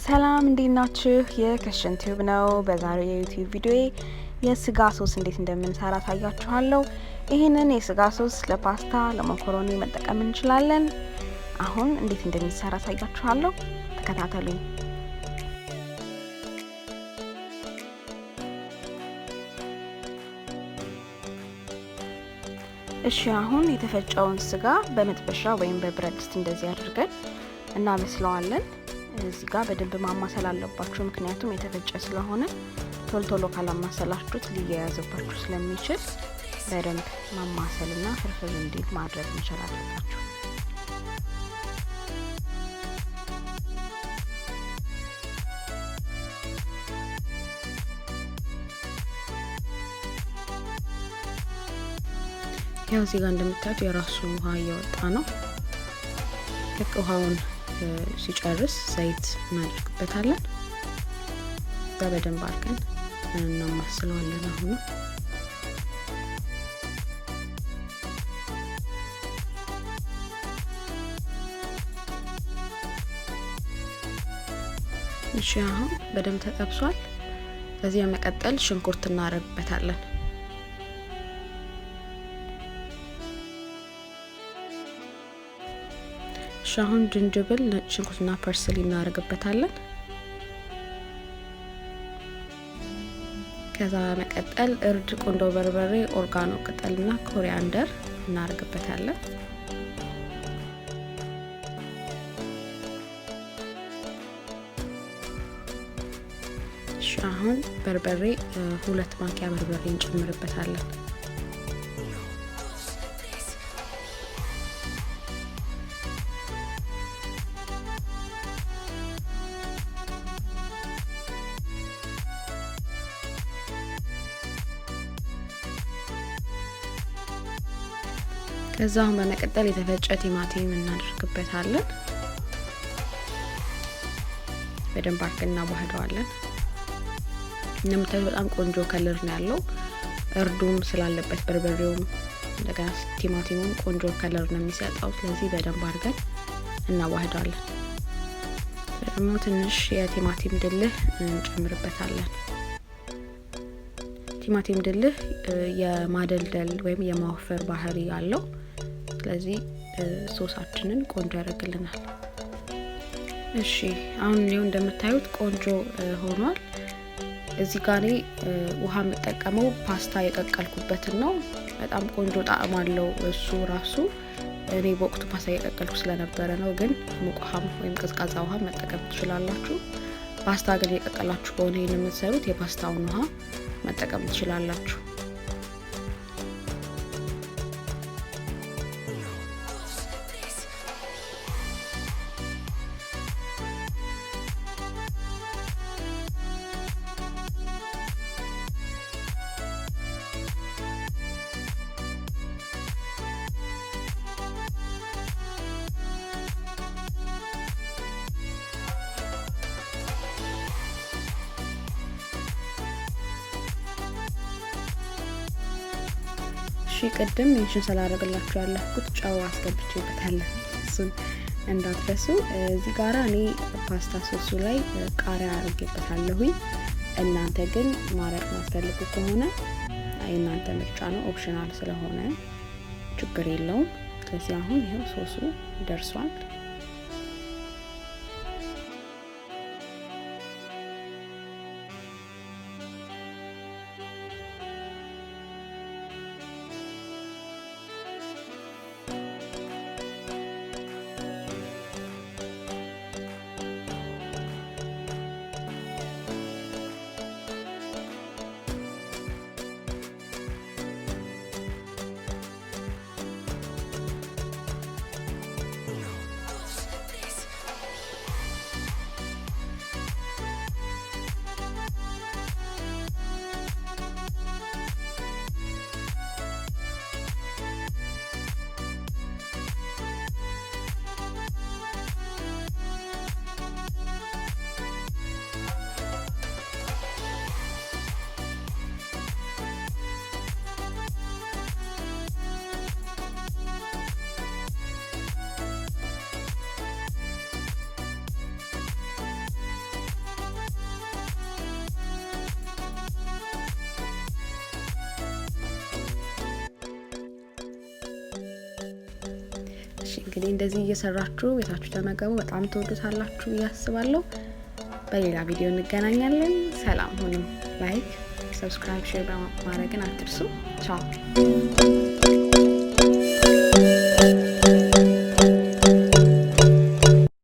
ሰላም እንዴት ናችሁ? የክሽን ቲዩብ ነው። በዛሬው የዩቲዩብ ቪዲዮዬ የስጋ ሶስ እንዴት እንደምንሰራ ታያችኋለሁ። ይህንን የስጋ ሶስ ለፓስታ፣ ለመኮሮኒ መጠቀም እንችላለን። አሁን እንዴት እንደሚሰራ ታያችኋለሁ። ተከታተሉኝ። እሺ አሁን የተፈጨውን ስጋ በመጥበሻ ወይም በብረት ድስት እንደዚህ አድርገን እናበስለዋለን። እዚህ ጋር በደንብ ማማሰል አለባችሁ፣ ምክንያቱም የተፈጨ ስለሆነ ቶሎ ካላማሰላችሁት ሊያያዝባችሁ ስለሚችል በደንብ ማማሰልና ፍርፍር እንዲል ማድረግ መቻል አለባችሁ። ያው እዚህ ጋር እንደምታዩት የራሱ ውሃ እያወጣ ነው። ልክ ውሃውን ሲጨርስ ዘይት እናደርግበታለን። እዛ በደንብ አድርገን እናማስለዋለን። አሁን እሺ አሁን በደንብ ተጠብሷል። ስለዚህ በመቀጠል ሽንኩርት እናደርግበታለን። አሁን ዝንጅብል፣ ነጭ ሽንኩርትና ፐርስሊ እናደርግበታለን። ከዛ መቀጠል እርድ፣ ቁንዶ በርበሬ፣ ኦርጋኖ ቅጠልና ኮሪያንደር እናደርግበታለን። አሁን በርበሬ 2 ማንኪያ በርበሬ እንጨምርበታለን። ከዛው በመቀጠል የተፈጨ ቲማቲም እናደርግበታለን። በደንብ አድርገን እናዋህደዋለን። እንደምታዩት በጣም ቆንጆ ከለር ነው ያለው። እርዱም ስላለበት በርበሬውም እንደገና ቲማቲሙም ቆንጆ ከለር ነው የሚሰጠው። ስለዚህ በደንብ አድርገን እናዋህደዋለን። ደግሞ ትንሽ የቲማቲም ድልህ እንጨምርበታለን። ቲማቲም ድልህ የማደልደል ወይም የማወፈር ባህሪ ያለው፣ ስለዚህ ሶሳችንን ቆንጆ ያደርግልናል። እሺ አሁን ነው እንደምታዩት ቆንጆ ሆኗል። እዚህ ጋር ውሃ የምጠቀመው ፓስታ የቀቀልኩበትን ነው። በጣም ቆንጆ ጣዕም አለው እሱ ራሱ። እኔ በወቅቱ ፓስታ የቀቀልኩ ስለነበረ ነው፣ ግን ሙቅ ውሃም ወይም ቀዝቃዛ ውሃ መጠቀም ትችላላችሁ። ፓስታ ግን የቀቀላችሁ ከሆነ ይሄን የምትሰሩት የፓስታውን ውሃ መጠቀም ትችላላችሁ። እሺ ቅድም ሜንሽን ስላደረግላችሁ ያለፍኩት ጨው አስገብቼበታለሁ፣ እሱን እንዳትረሱ። እዚህ ጋራ እኔ ፓስታ ሶሱ ላይ ቃሪያ አድርጌበታለሁኝ። እናንተ ግን ማረግ ማትፈልጉ ከሆነ የእናንተ ምርጫ ነው፣ ኦፕሽናል ስለሆነ ችግር የለውም። ስለዚህ አሁን ይሄው ሶሱ ደርሷል። እንግዲህ እንደዚህ እየሰራችሁ ቤታችሁ ተመገቡ። በጣም ተወዱታላችሁ ያስባለሁ። በሌላ ቪዲዮ እንገናኛለን። ሰላም ሁኑ። ላይክ፣ ሰብስክራይብ፣ ሼር ማድረግን አትርሱ። ቻው